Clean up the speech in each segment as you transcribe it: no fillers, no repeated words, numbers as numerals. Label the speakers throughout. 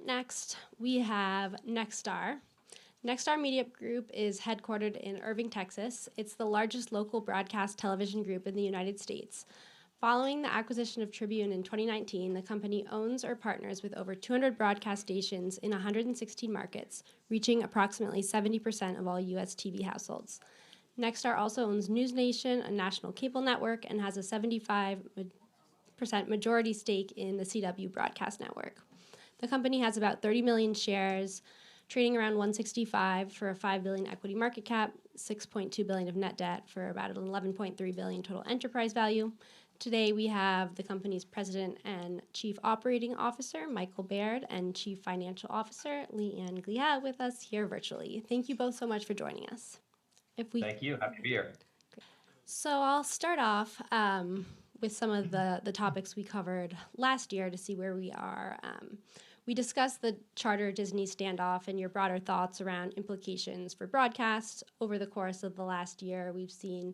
Speaker 1: next, we have Nexstar. Nexstar Media Group is headquartered in Irving, Texas. It's the largest local broadcast television group in the United States. Following the acquisition of Tribune in 2019, the company owns or partners with over 200 broadcast stations in 116 markets, reaching approximately 70% of all U.S. TV households. Nexstar also owns NewsNation, a national cable network, and has a 75% majority stake in the CW broadcast network. The company has about 30 million shares, trading around 165 for a $5 billion equity market cap, $6.2 billion of net debt for about an $11.3 billion total enterprise value. Today we have the company's president and chief operating officer, Michael Biard, and chief financial officer, Leanne Gliha, with us here virtually. Thank you both so much for joining us.
Speaker 2: Thank you. Happy to be here.
Speaker 1: So I'll start off with some of the topics we covered last year to see where we are. We discussed the Charter-Disney standoff and your broader thoughts around implications for broadcast. Over the course of the last year, we've seen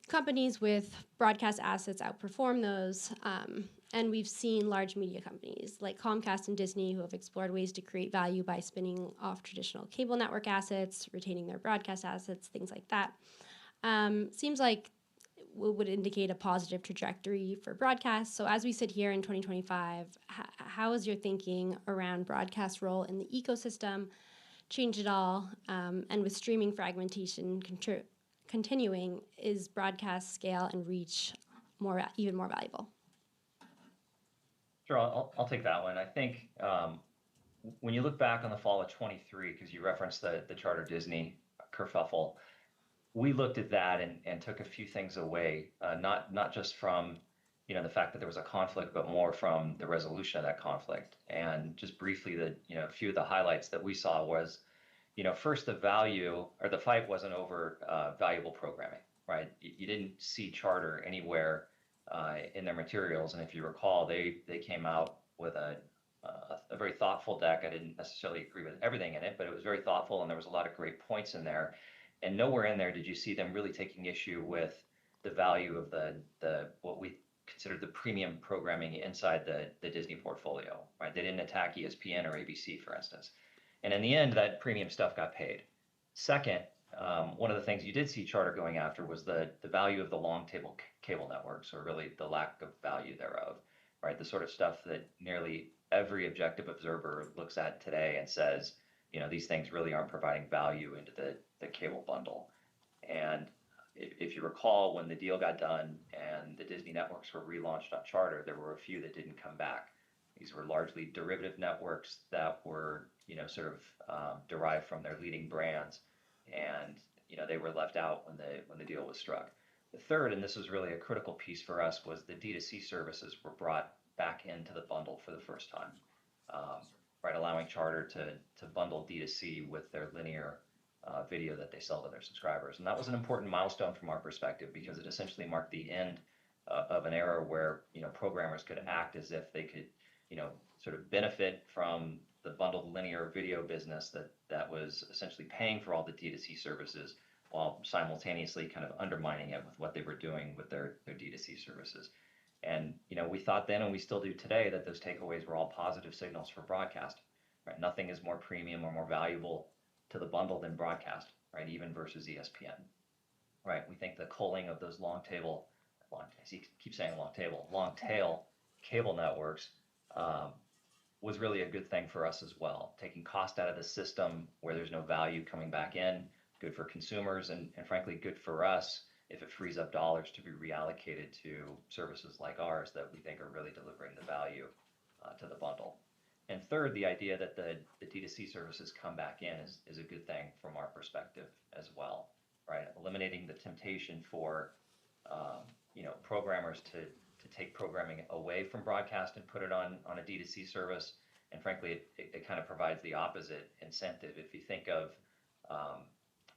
Speaker 1: companies with broadcast assets outperform those, and we've seen large media companies like Comcast and Disney who have explored ways to create value by spinning off traditional cable network assets, retaining their broadcast assets, things like that. Seems like would indicate a positive trajectory for broadcast. So as we sit here in 2025, how is your thinking around broadcast role in the ecosystem changed at all? And with streaming fragmentation continuing, is broadcast scale and reach even more valuable?
Speaker 2: Sure, I'll take that one. I think when you look back on the fall of 23, because you referenced the Charter-Disney kerfuffle, we looked at that and took a few things away, not just from the fact that there was a conflict, but more from the resolution of that conflict. And just briefly, a few of the highlights that we saw was, first, the fight wasn't over valuable programming, right? You didn't see Charter anywhere in their materials, and if you recall, they came out with a very thoughtful deck. I didn't necessarily agree with everything in it, but it was very thoughtful, and there was a lot of great points in there. And nowhere in there did you see them really taking issue with the value of the what we consider the premium programming inside the Disney portfolio, right? They didn't attack ESPN or ABC, for instance. And in the end, that premium stuff got paid. Second, one of the things you did see Charter going after was the value of the long tail cable networks, or really the lack of value thereof, right? The sort of stuff that nearly every objective observer looks at today and says, these things really aren't providing value into the cable bundle. And if you recall, when the deal got done and the Disney networks were relaunched on Charter, there were a few that didn't come back. These were largely derivative networks that were, sort of derived from their leading brands, and they were left out when the deal was struck. The third, and this was really a critical piece for us, was the D2C services were brought back into the bundle for the first time, right, allowing Charter to bundle D2C with their linear video that they sell to their subscribers. And that was an important milestone from our perspective, because it essentially marked the end of an era where programmers could act as if they could sort of benefit from the bundled linear video business that was essentially paying for all the D2C services, while simultaneously kind of undermining it with what they were doing with their D2C services. And we thought then, and we still do today, that those takeaways were all positive signals for broadcast. Right? Nothing is more premium or more valuable to the bundle than broadcast, right? Even versus ESPN. Right? We think the culling of those long tail cable networks was really a good thing for us as well. Taking cost out of the system where there's no value coming back in, good for consumers, and frankly, good for us if it frees up dollars to be reallocated to services like ours that we think are really delivering the value to the bundle. And third, the idea that the D2C services come back in is a good thing from our perspective as well, right? Eliminating the temptation for programmers to take programming away from broadcast and put it on a D2C service. And frankly, it kind of provides the opposite incentive. If you think of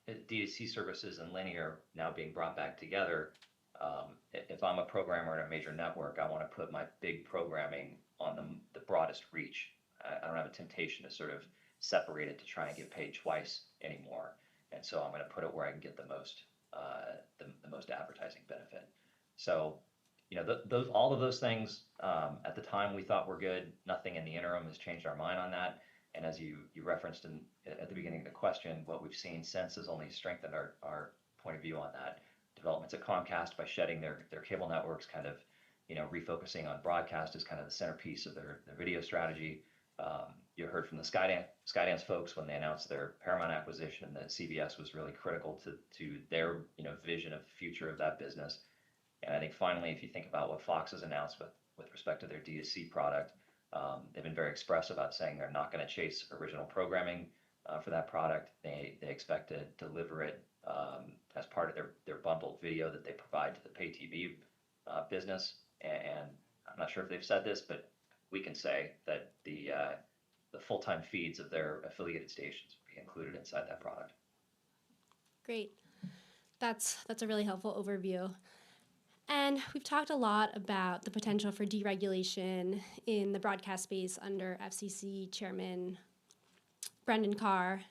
Speaker 2: D2C services and linear now being brought back together, if I'm a programmer in a major network, I want to put my big programming on the broadest reach. I don't have a temptation to sort of separate it to try and get paid twice anymore. And so I'm going to put it where I can get the most advertising benefit. So those all of those things at the time we thought were good. Nothing in the interim has changed our mind on that. And as you referenced at the beginning of the question, what we've seen since has only strengthened our point of view on that. Developments at Comcast by shedding their cable networks, kind of refocusing on broadcast as kind of the centerpiece of their video strategy. You heard from the Skydance folks when they announced their Paramount acquisition that CBS was really critical to their vision of the future of that business. And I think finally, if you think about what Fox has announced with respect to their D2C product, they've been very expressive about saying they're not going to chase original programming for that product. They expect to deliver it as part of their bundled video that they provide to the pay TV business. And I'm not sure if they've said this, but we can say that the full-time feeds of their affiliated stations will be included inside that product.
Speaker 1: Great. That's a really helpful overview. And we've talked a lot about the potential for deregulation in the broadcast space under FCC Chairman Brendan Carr.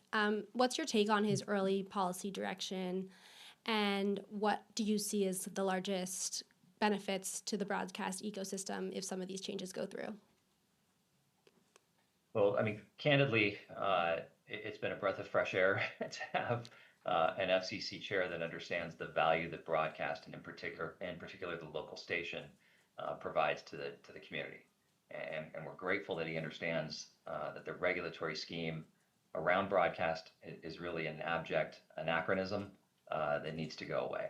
Speaker 1: What's your take on his early policy direction, and what do you see as the largest benefits to the broadcast ecosystem if some of these changes go through?
Speaker 2: Well, I mean, candidly, it's been a breath of fresh air to have an FCC chair that understands the value that broadcast, and in particular the local station, provides to the community. And we're grateful that he understands that the regulatory scheme around broadcast is really an abject anachronism that needs to go away.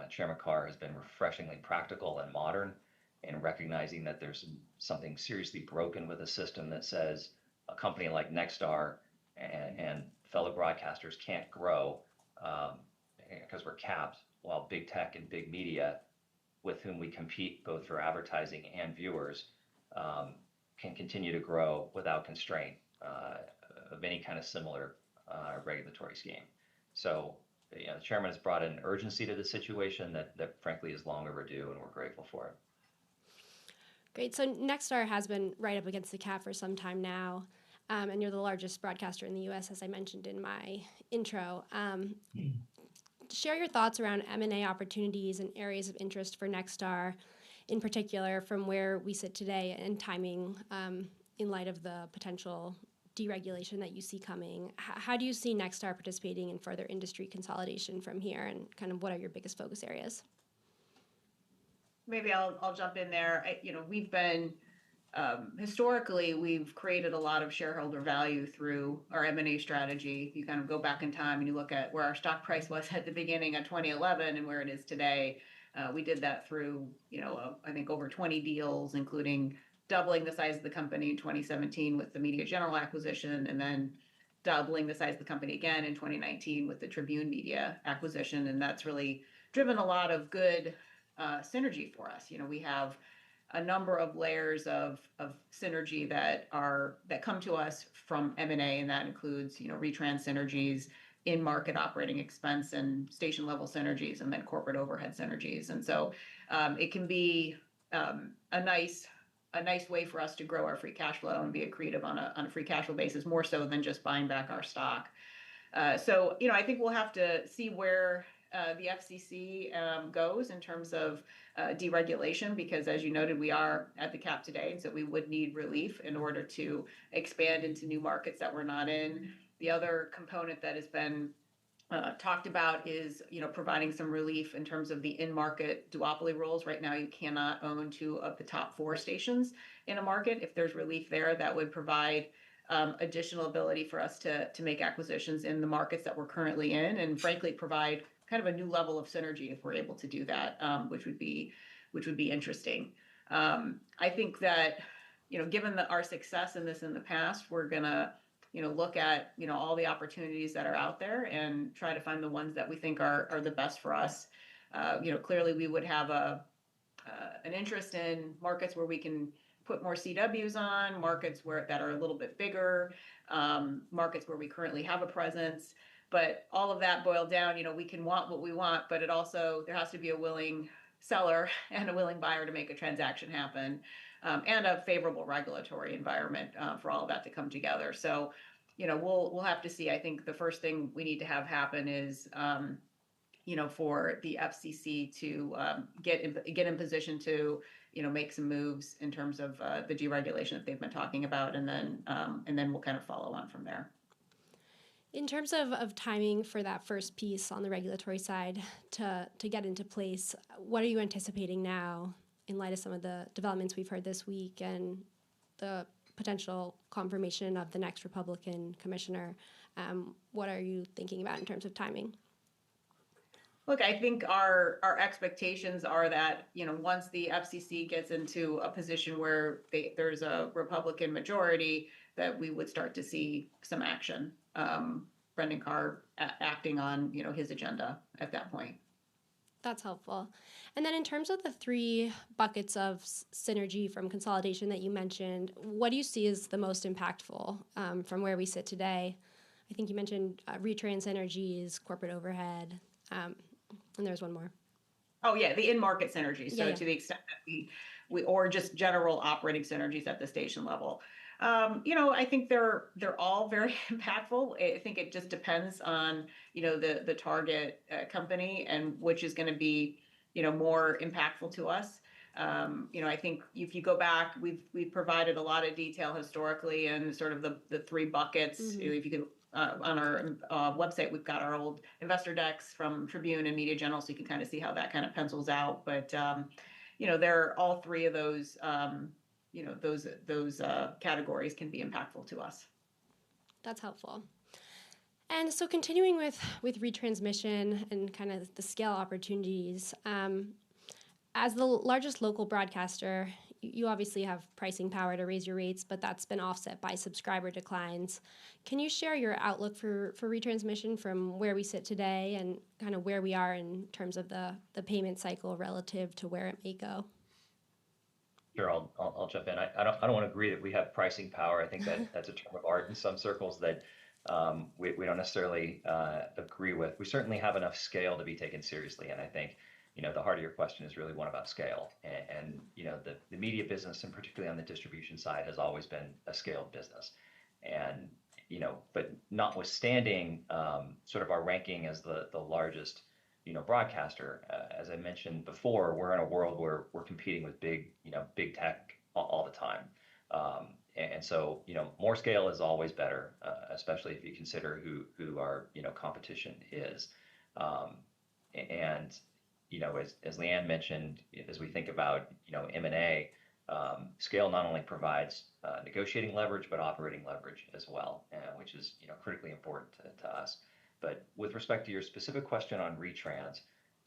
Speaker 2: Chairman Carr has been refreshingly practical and modern in recognizing that there's something seriously broken with a system that says a company like Nexstar and fellow broadcasters can't grow because we're capped, while big tech and big media, with whom we compete both for advertising and viewers, can continue to grow without constraint of any kind of similar regulatory scheme. So the chairman has brought an urgency to the situation that frankly is long overdue, and we're grateful for it.
Speaker 1: Great. So Nexstar has been right up against the cap for some time now, and you're the largest broadcaster in the U.S., as I mentioned in my intro. Share your thoughts around M&A opportunities and areas of interest for Nexstar, in particular, from where we sit today and timing in light of the potential deregulation that you see coming. How do you see Nexstar participating in further industry consolidation from here, and kind of what are your biggest focus areas?
Speaker 3: Maybe I'll jump in there. We've been historically, we've created a lot of shareholder value through our M&A strategy. You kind of go back in time and you look at where our stock price was at the beginning of 2011 and where it is today. We did that through, I think over 20 deals, including doubling the size of the company in 2017 with the Media General acquisition, and then doubling the size of the company again in 2019 with the Tribune Media acquisition. And that's really driven a lot of good synergy for us. We have a number of layers of synergy that come to us from M&A, and that includes retrans synergies, in-market operating expense and station level synergies, and then corporate overhead synergies. And so it can be a nice way for us to grow our free cash flow and be accretive on a free cash flow basis, more so than just buying back our stock. So I think we'll have to see where the FCC goes in terms of deregulation, because as you noted, we are at the cap today, and so we would need relief in order to expand into new markets that we're not in. The other component that has been talked about is providing some relief in terms of the in-market duopoly rules. Right now, you cannot own two of the top four stations in a market. If there's relief there, that would provide additional ability for us to make acquisitions in the markets that we're currently in, and frankly provide kind of a new level of synergy if we're able to do that, which would be interesting. I think that given our success in this in the past, we're gonna look at all the opportunities that are out there and try to find the ones that we think are the best for us. Clearly we would have an interest in markets where we can put more CWs on, markets that are a little bit bigger, markets where we currently have a presence. But all of that boiled down, we can want what we want, but there has to be a willing seller and a willing buyer to make a transaction happen, and a favorable regulatory environment for all of that to come together. So, we'll have to see. I think the first thing we need to have happen is for the FCC to get in position to, make some moves in terms of the deregulation that they've been talking about, and then we'll kind of follow on from there.
Speaker 1: In terms of timing for that first piece on the regulatory side to get into place, what are you anticipating now in light of some of the developments we've heard this week and the potential confirmation of the next Republican commissioner? What are you thinking about in terms of timing?
Speaker 3: Look, I think our expectations are that, once the FCC gets into a position where there's a Republican majority, that we would start to see some action. Brendan Carr acting on, his agenda at that point.
Speaker 1: That's helpful. And then in terms of the 3 buckets of synergy from consolidation that you mentioned, what do you see as the most impactful from where we sit today? I think you mentioned retrans synergies, corporate overhead, and there's one more.
Speaker 3: Oh yeah, the in-market synergies. So
Speaker 1: Yeah.
Speaker 3: to the extent that we or just general operating synergies at the station level. I think they're all very impactful. I think it just depends on, the target company and which is going to be, more impactful to us. I think if you go back, we've provided a lot of detail historically and sort of the 3 buckets.
Speaker 1: Mm-hmm.
Speaker 3: If you could, on our website, we've got our old investor decks from Tribune and Media General, so you can kind of see how that kind of pencils out. But they're all 3 of those. Those categories can be impactful to us.
Speaker 1: That's helpful. And so continuing with retransmission and kind of the scale opportunities, as the largest local broadcaster, you obviously have pricing power to raise your rates, but that's been offset by subscriber declines. Can you share your outlook for retransmission from where we sit today and kind of where we are in terms of the payment cycle relative to where it may go?
Speaker 2: Sure, I'll jump in. I don't want to agree that we have pricing power. I think that's a term of art in some circles that we don't necessarily agree with. We certainly have enough scale to be taken seriously, and I think the heart of your question is really one about scale. And the media business, and particularly on the distribution side, has always been a scaled business. And but notwithstanding sort of our ranking as the largest broadcaster, as I mentioned before, we're in a world where we're competing with big tech all the time. And so, more scale is always better, especially if you consider who our, competition is. And, as Leanne mentioned, as we think about, M&A, scale not only provides negotiating leverage, but operating leverage as well, which is, critically important to us. But with respect to your specific question on retrans,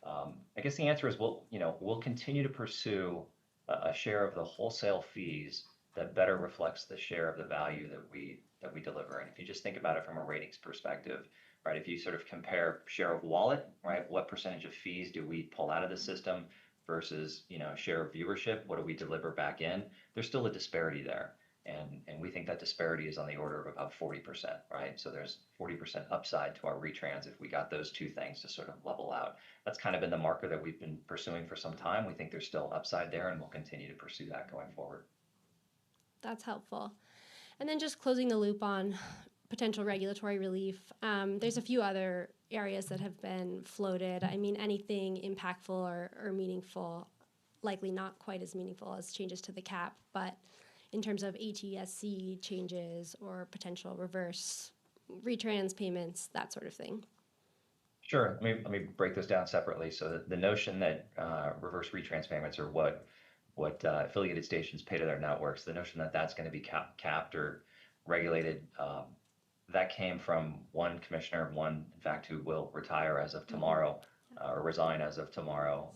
Speaker 2: I guess the answer is we'll continue to pursue a share of the wholesale fees that better reflects the share of the value that we deliver. And if you just think about it from a ratings perspective, right? If you sort of compare share of wallet, right? What percentage of fees do we pull out of the system versus share of viewership? What do we deliver back in? There's still a disparity there. And we think that disparity is on the order of about 40%, right? So there's 40% upside to our retrans if we got those 2 things to sort of level out. That's kind of been the marker that we've been pursuing for some time. We think there's still upside there, and we'll continue to pursue that going forward.
Speaker 1: That's helpful. And then just closing the loop on potential regulatory relief, there's a few other areas that have been floated. I mean, anything impactful or meaningful, likely not quite as meaningful as changes to the cap, but in terms of ATSC changes or potential reverse retrans payments, that sort of thing.
Speaker 2: Sure. Let me break this down separately. So the notion that reverse retrans payments are what affiliated stations pay to their networks, the notion that that's going to be capped or regulated, that came from one commissioner, in fact, who will retire as of tomorrow. Or resign as of tomorrow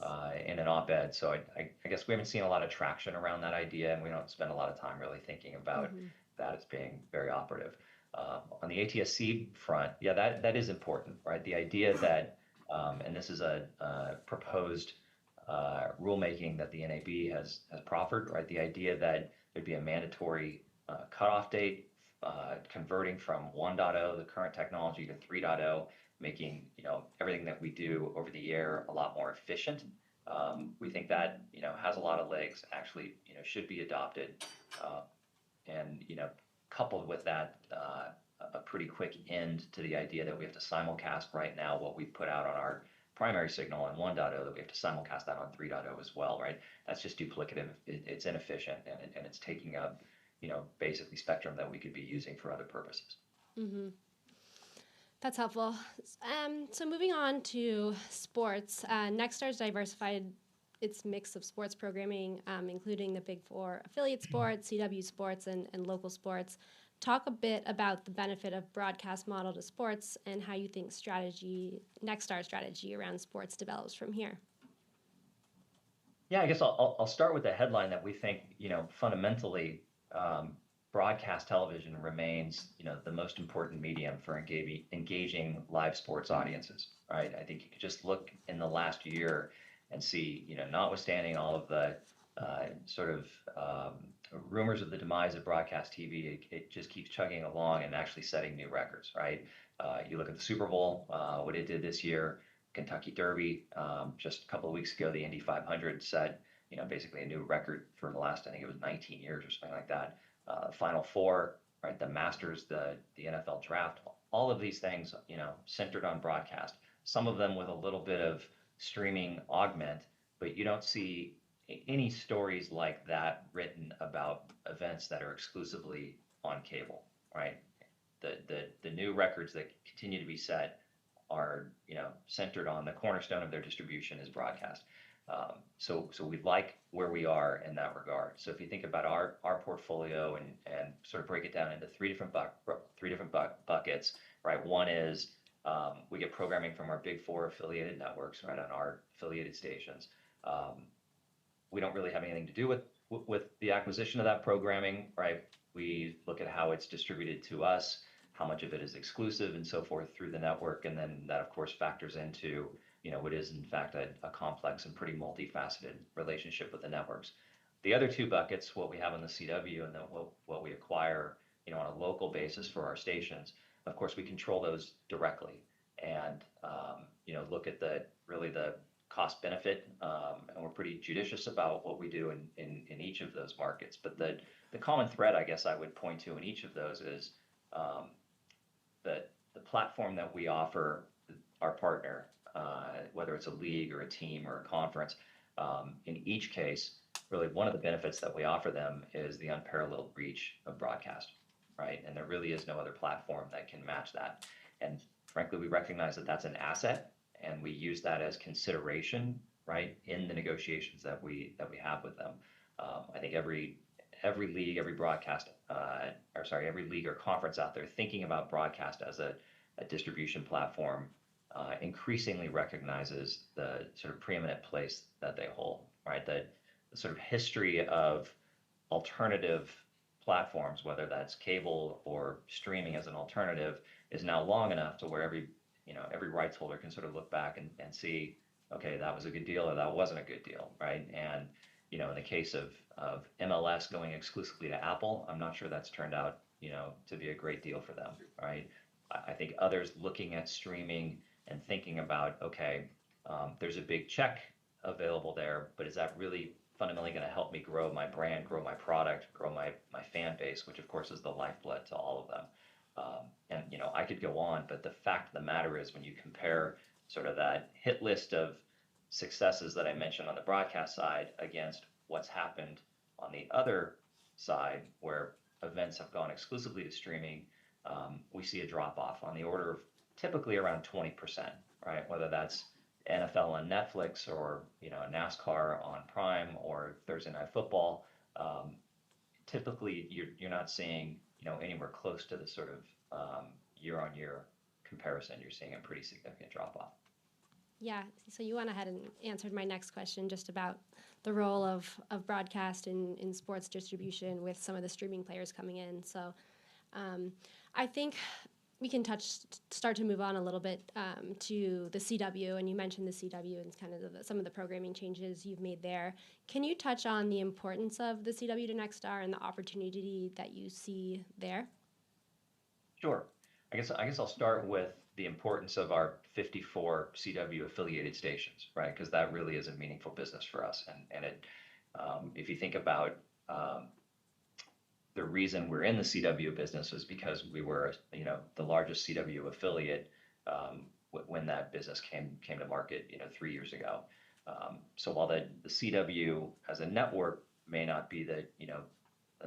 Speaker 2: in an op-ed. So I guess we haven't seen a lot of traction around that idea, and we don't spend a lot of time really thinking about that as being very operative. On the ATSC front, yeah, that is important, right? The idea that, and this is a proposed rulemaking that the NAB has proffered, right? The idea that there'd be a mandatory cutoff date, converting from 1.0, the current technology, to 3.0, making everything that we do over the air a lot more efficient. We think that has a lot of legs. Actually, should be adopted, and coupled with that, a pretty quick end to the idea that we have to simulcast right now what we put out on our primary signal on 1.0 that we have to simulcast that on 3.0 as well, right? That's just duplicative. It's inefficient, and it's taking up, basically spectrum that we could be using for other purposes.
Speaker 1: Mm-hmm. That's helpful. So moving on to sports, Nexstar's diversified its mix of sports programming, including the Big Four affiliate sports, CW sports, and local sports. Talk a bit about the benefit of broadcast model to sports and how you think Nexstar strategy around sports develops from here.
Speaker 2: Yeah, I guess I'll start with the headline that we think, fundamentally, broadcast television remains, the most important medium for engaging live sports audiences, right? I think you could just look in the last year and see, notwithstanding all of the sort of rumors of the demise of broadcast TV, it just keeps chugging along and actually setting new records, right? You look at the Super Bowl, what it did this year, Kentucky Derby, just a couple of weeks ago, the Indy 500 set, basically a new record for the last, I think it was 19 years or something like that. Final Four, right? The Masters, the NFL draft, all of these things, centered on broadcast. Some of them with a little bit of streaming augment, but you don't see any stories like that written about events that are exclusively on cable, right? The new records that continue to be set are, centered on the cornerstone of their distribution is broadcast. So we like where we are in that regard. So if you think about our portfolio and sort of break it down into three different buckets, right? One is we get programming from our Big Four affiliated networks, right, on our affiliated stations. We don't really have anything to do with the acquisition of that programming, right? We look at how it's distributed to us, how much of it is exclusive and so forth through the network. And then that, of course, factors into, what is in fact a complex and pretty multifaceted relationship with the networks. The other two buckets, what we have on the CW and then what we acquire, on a local basis for our stations, of course, we control those directly and, look at the cost benefit, and we're pretty judicious about what we do in each of those markets. But the common thread, I guess I would point to in each of those is the platform that we offer our partner, whether it's a league or a team or a conference, in each case, really one of the benefits that we offer them is the unparalleled reach of broadcast, right? And there really is no other platform that can match that. And frankly, we recognize that that's an asset, and we use that as consideration, right, in the negotiations that we have with them. I think every league, every league or conference out there thinking about broadcast as a distribution platform increasingly recognizes the sort of preeminent place that they hold, right? The sort of history of alternative platforms, whether that's cable or streaming as an alternative, is now long enough to where every rights holder can sort of look back and see, okay, that was a good deal or that wasn't a good deal, right? And in the case of MLS going exclusively to Apple, I'm not sure that's turned out, to be a great deal for them, right? I think others looking at streaming and thinking about, okay, there's a big check available there, but is that really fundamentally going to help me grow my brand, grow my product, grow my fan base, which of course is the lifeblood to all of them. And I could go on, but the fact of the matter is when you compare sort of that hit list of successes that I mentioned on the broadcast side against what's happened on the other side where events have gone exclusively to streaming, we see a drop off on the order of typically around 20%, right? Whether that's NFL on Netflix or NASCAR on Prime or Thursday Night Football, typically you're not seeing anywhere close to the sort of year-on-year comparison. You're seeing a pretty significant drop off.
Speaker 1: Yeah, so you went ahead and answered my next question just about the role of broadcast in sports distribution with some of the streaming players coming in. So I think we can start to move on a little bit to the CW, and you mentioned the CW and kind of some of the programming changes you've made there. Can you touch on the importance of the CW to Nexstar and the opportunity that you see there?
Speaker 2: Sure. I guess I'll start with the importance of our 54 CW affiliated stations, right? Because that really is a meaningful business for us. And it, if you think about the reason we're in the CW business was because we were, the largest CW affiliate when that business came to market, 3 years ago. So while the CW as a network may not be the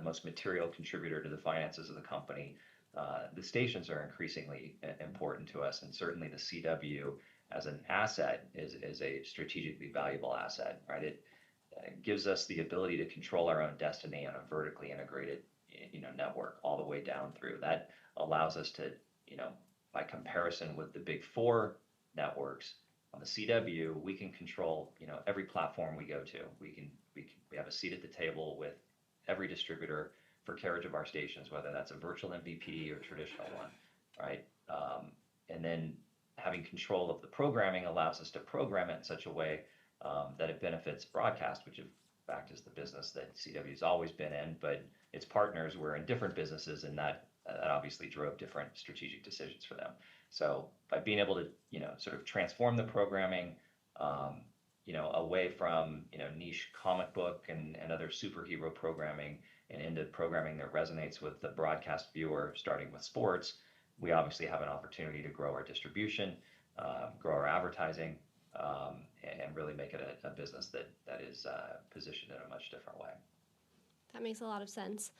Speaker 2: most material contributor to the finances of the company, the stations are increasingly important to us, and certainly the CW as an asset is a strategically valuable asset, right? It gives us the ability to control our own destiny on a vertically integrated, network all the way down through. That allows us to, by comparison with the big four networks on the CW, we can control, every platform we go to. We have a seat at the table with every distributor for carriage of our stations, whether that's a virtual MVPD or traditional one, right? And then having control of the programming allows us to program it in such a way that it benefits broadcast, which in fact is the business that CW's always been in, but its partners were in different businesses, and that obviously drove different strategic decisions for them. So by being able to, sort of transform the programming, away from, niche comic book and other superhero programming and into programming that resonates with the broadcast viewer, starting with sports, we obviously have an opportunity to grow our distribution, grow our advertising, and really make it a business that is positioned in a much different way.
Speaker 1: That makes a lot of sense.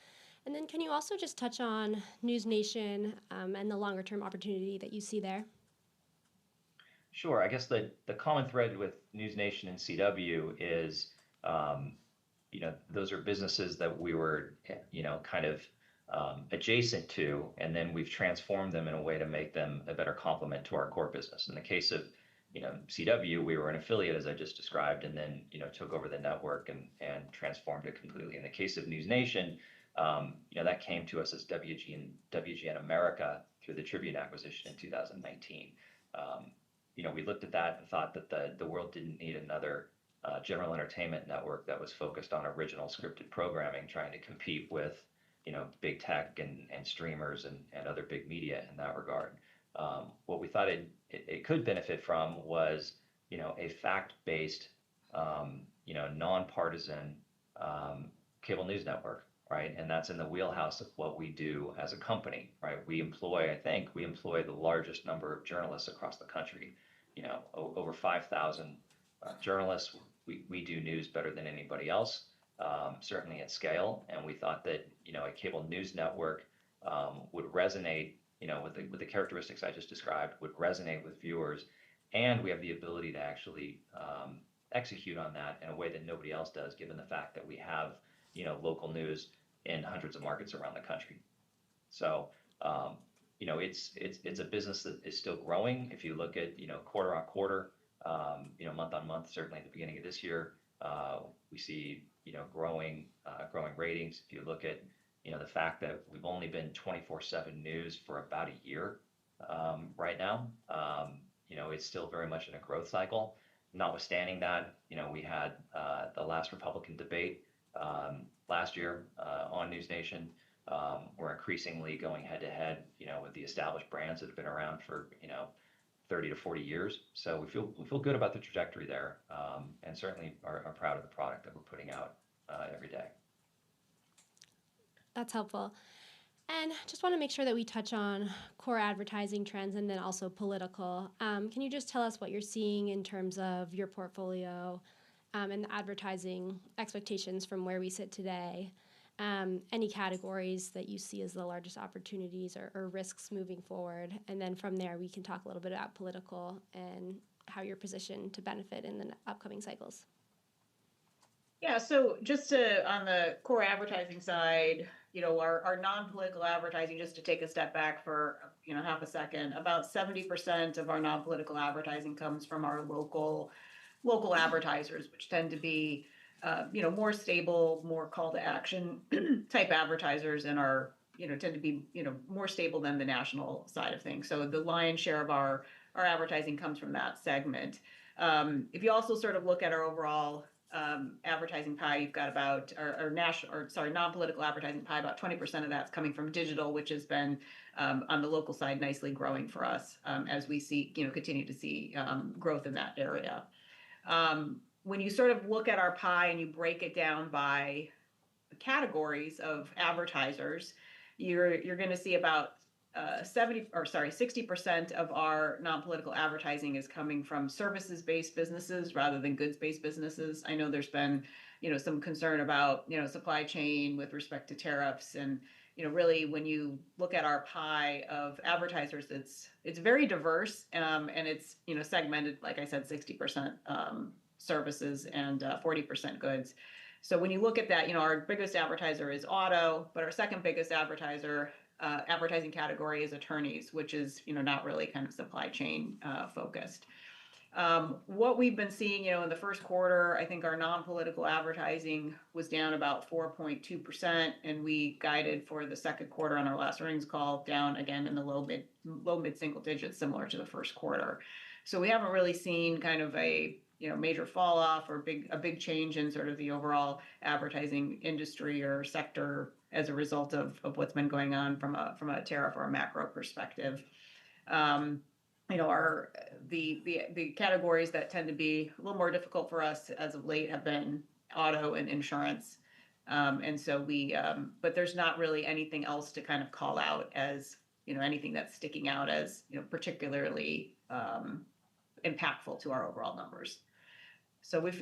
Speaker 1: And then can you also just touch on News Nation and the longer term opportunity that you see there?
Speaker 2: Sure. I guess the common thread with News Nation and CW is, those are businesses that we were, kind of adjacent to, and then we've transformed them in a way to make them a better complement to our core business. In the case of, CW, we were an affiliate, as I just described, and then, took over the network and transformed it completely. In the case of News Nation, that came to us as WGN America through the Tribune acquisition in 2019. We looked at that and thought that the world didn't need another general entertainment network that was focused on original scripted programming, trying to compete with, big tech and streamers and other big media in that regard. What we thought it could benefit from was, a fact-based, nonpartisan cable news network, right? And that's in the wheelhouse of what we do as a company, right? I think we employ the largest number of journalists across the country, over 5,000 journalists. We do news better than anybody else, certainly at scale. And we thought that, a cable news network would resonate, with the characteristics I just described, would resonate with viewers. And we have the ability to actually execute on that in a way that nobody else does, given the fact that we have, local news in hundreds of markets around the country. So, it's a business that is still growing. If you look at, quarter on quarter, month on month, certainly at the beginning of this year, we see, growing ratings. If you look at, the fact that we've only been 24/7 news for about a year right now, it's still very much in a growth cycle. Notwithstanding that, we had the last Republican debate last year on News Nation. We're increasingly going head to head, with the established brands that have been around for, 30 to 40 years. So we feel good about the trajectory there, and certainly are proud of the product that we're putting out every day.
Speaker 1: That's helpful. And just want to make sure that we touch on core advertising trends and then also political. Can you just tell us what you're seeing in terms of your portfolio and the advertising expectations from where we sit today? Any categories that you see as the largest opportunities or risks moving forward? And then from there, we can talk a little bit about political and how you're positioned to benefit in the upcoming cycles.
Speaker 3: Yeah, so on the core advertising side, our non-political advertising, just to take a step back for, half a second, about 70% of our non-political advertising comes from our local advertisers, which tend to be, more stable, more call to action type advertisers, and tend to be, more stable than the national side of things. So the lion's share of our advertising comes from that segment. If you also sort of look at our overall advertising pie, you've got about non-political advertising pie, about 20% of that's coming from digital, which has been on the local side nicely growing for us as we see, continue to see growth in that area. When you sort of look at our pie and you break it down by categories of advertisers, you're going to see about 60% of our non-political advertising is coming from services-based businesses rather than goods-based businesses. I know there's been, some concern about, supply chain with respect to tariffs, and really when you look at our pie of advertisers, it's very diverse, and it's segmented, like I said, 60% services and 40% goods. So when you look at that, our biggest advertiser is auto, but our second biggest advertising category is attorneys, which is not really kind of supply chain focused. What we've been seeing, in the first quarter, I think our non-political advertising was down about 4.2%, and we guided for the second quarter on our last earnings call down again in the low mid single digits, similar to the first quarter. So we haven't really seen kind of a major fall off or a big change in sort of the overall advertising industry or sector as a result of what's been going on from a tariff or a macro perspective. The categories that tend to be a little more difficult for us as of late have been auto and insurance. And so but there's not really anything else to kind of call out as, anything that's sticking out as, particularly impactful to our overall numbers. So we're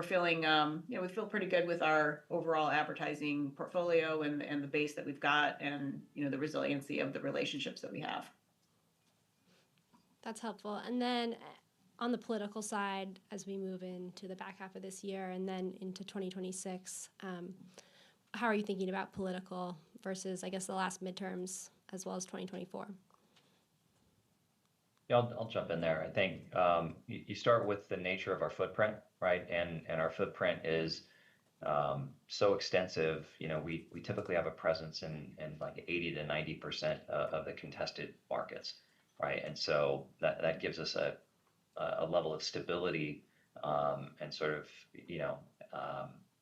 Speaker 3: feeling, we feel pretty good with our overall advertising portfolio and the base that we've got, and, the resiliency of the relationships that we have.
Speaker 1: That's helpful. And then on the political side, as we move into the back half of this year and then into 2026, how are you thinking about political versus, I guess, the last midterms as well as 2024?
Speaker 2: Yeah, I'll jump in there. I think you start with the nature of our footprint, right? And our footprint is so extensive. We typically have a presence in like 80 to 90% of the contested markets, right? And so that gives us a level of stability and sort of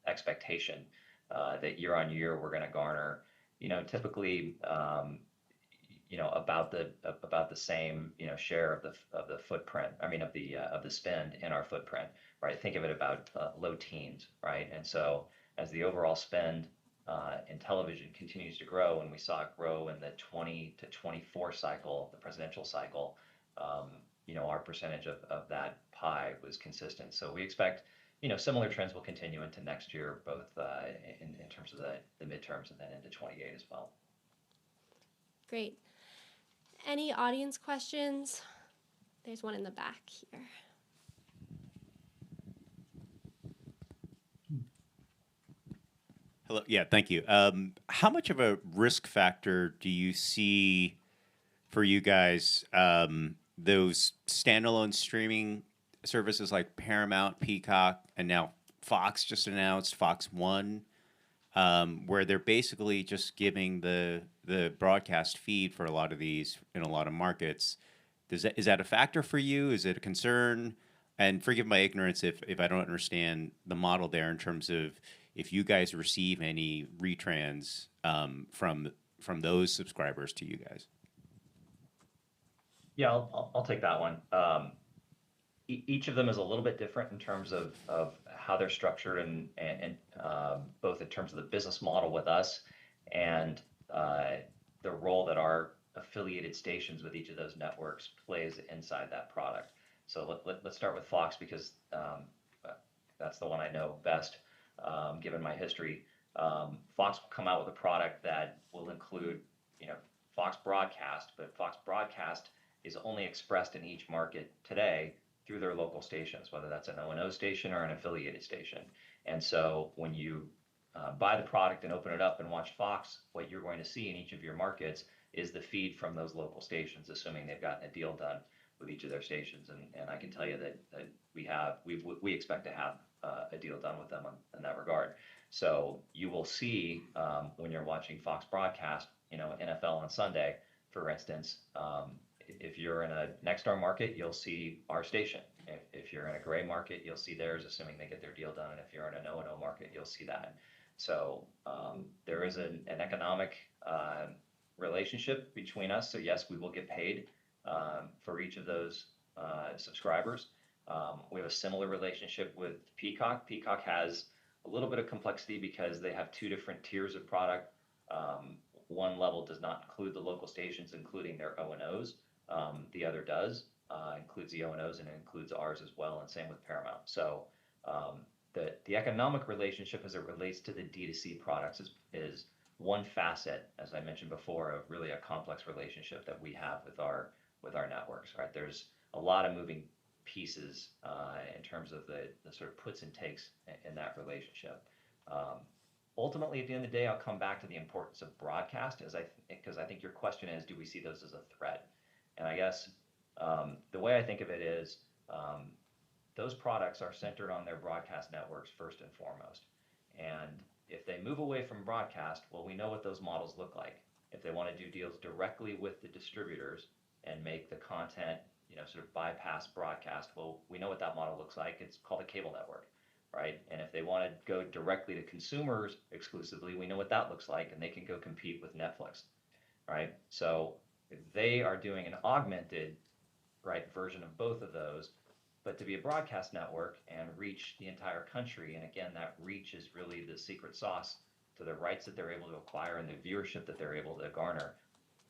Speaker 2: expectation that year on year we're going to garner typically about the same share of the footprint. I mean of the spend in our footprint, right? Think of it about low teens, right? And so as the overall spend in television continues to grow, and we saw it grow in the 20 to 24 cycle, the presidential cycle, our percentage of that pie was consistent. So we expect similar trends will continue into next year, both in terms of the midterms and then into 28 as well.
Speaker 1: Great. Any audience questions? There's one in the back here.
Speaker 4: Hello. Yeah, thank you. How much of a risk factor do you see for you guys, those standalone streaming services like Paramount, Peacock, and now Fox just announced Fox One, where they're basically just giving the broadcast feed for a lot of these in a lot of markets? Is that a factor for you? Is it a concern? And forgive my ignorance if I don't understand the model there in terms of if you guys receive any retrans from those subscribers to you guys.
Speaker 2: Yeah, I'll take that one. Each of them is a little bit different in terms of how they're structured and both in terms of the business model with us and the role that our affiliated stations with each of those networks plays inside that product. So let's start with Fox because that's the one I know best, given my history. Fox will come out with a product that will include, Fox Broadcast, but Fox Broadcast is only expressed in each market today through their local stations, whether that's an O&O station or an affiliated station. And so when you buy the product and open it up and watch Fox, what you're going to see in each of your markets is the feed from those local stations, assuming they've gotten a deal done with each of their stations. And I can tell you that we expect to have a deal done with them in that regard. So you will see when you're watching Fox Broadcast, NFL on Sunday, for instance, if you're in a Nexstar market, you'll see our station. If you're in a gray market, you'll see theirs, assuming they get their deal done. And if you're in an O&O market, you'll see that. So there is an economic relationship between us. So yes, we will get paid for each of those subscribers. We have a similar relationship with Peacock. Peacock has a little bit of complexity because they have two different tiers of product. one level does not include the local stations, including their O&Os. The other does, includes the O&Os, and it includes ours as well, and same with Paramount. So the economic relationship as it relates to the D2C products is one facet, as I mentioned before, of really a complex relationship that we have with our networks, right? There's a lot of moving pieces in terms of the sort of puts and takes in that relationship. Ultimately, at the end of the day, I'll come back to the importance of broadcast, because I think your question is, do we see those as a threat? And I guess the way I think of it is those products are centered on their broadcast networks first and foremost. And if they move away from broadcast, well, we know what those models look like. If they want to do deals directly with the distributors and make the content, sort of bypass broadcast, well, we know what that model looks like. It's called a cable network, right? And if they want to go directly to consumers exclusively, we know what that looks like, and they can go compete with Netflix, right? So they are doing an augmented, right, version of both of those. But to be a broadcast network and reach the entire country, and again, that reach is really the secret sauce to the rights that they're able to acquire and the viewership that they're able to garner,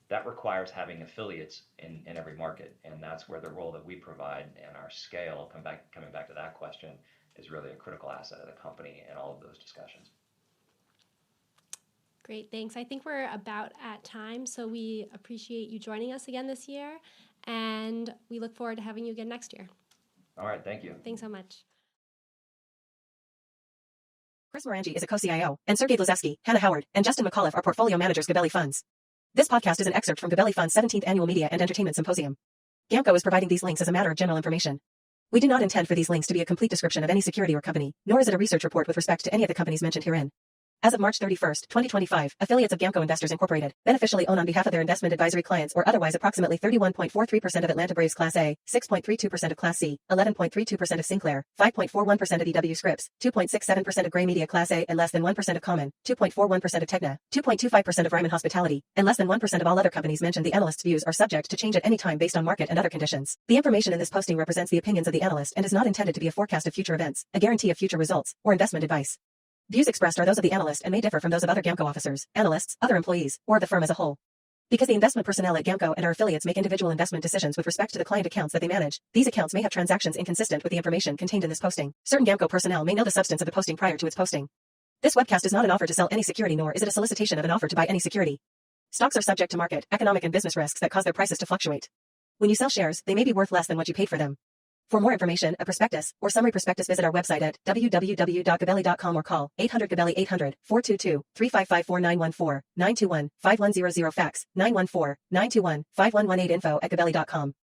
Speaker 2: that requires having affiliates in every market. And that's where the role that we provide and our scale, coming back to that question, is really a critical asset of the company in all of those discussions.
Speaker 1: Great, thanks. I think we're about at time, so we appreciate you joining us again this year, and we look forward to having you again next year.
Speaker 2: All right, thank you.
Speaker 1: Thanks so much.
Speaker 5: Chris Morangi is a co-CIO, and Sergey Glazewski, Hannah Howard, and Justin McAuliffe are portfolio managers Gabelli Funds. This podcast is an excerpt from Gabelli Fund's 17th Annual Media and Entertainment Symposium. GAMCO is providing these links as a matter of general information. We do not intend for these links to be a complete description of any security or company, nor is it a research report with respect to any of the companies mentioned herein. As of March 31st, 2025, affiliates of GAMCO Investors Incorporated beneficially own on behalf of their investment advisory clients or otherwise approximately 31.43% of Atlanta Braves Class A, 6.32% of Class C, 11.32% of Sinclair, 5.41% of EW Scripps, 2.67% of Gray Media Class A and less than 1% of Common, 2.41% of Tegna, 2.25% of Ryman Hospitality, and less than 1% of all other companies mentioned. The analyst's views are subject to change at any time based on market and other conditions. The information in this posting represents the opinions of the analyst and is not intended to be a forecast of future events, a guarantee of future results, or investment advice. Views expressed are those of the analyst and may differ from those of other GAMCO officers, analysts, other employees, or of the firm as a whole. Because the investment personnel at GAMCO and our affiliates make individual investment decisions with respect to the client accounts that they manage, these accounts may have transactions inconsistent with the information contained in this posting. Certain GAMCO personnel may know the substance of the posting prior to its posting. This webcast is not an offer to sell any security, nor is it a solicitation of an offer to buy any security. Stocks are subject to market, economic, and business risks that cause their prices to fluctuate. When you sell shares, they may be worth less than what you paid for them. For more information, a prospectus, or summary prospectus, visit our website at www.gabelli.com or call 800-GABELLI 800-422-355-4914, 921-5100 fax, 914-921-5118 info@gabelli.com.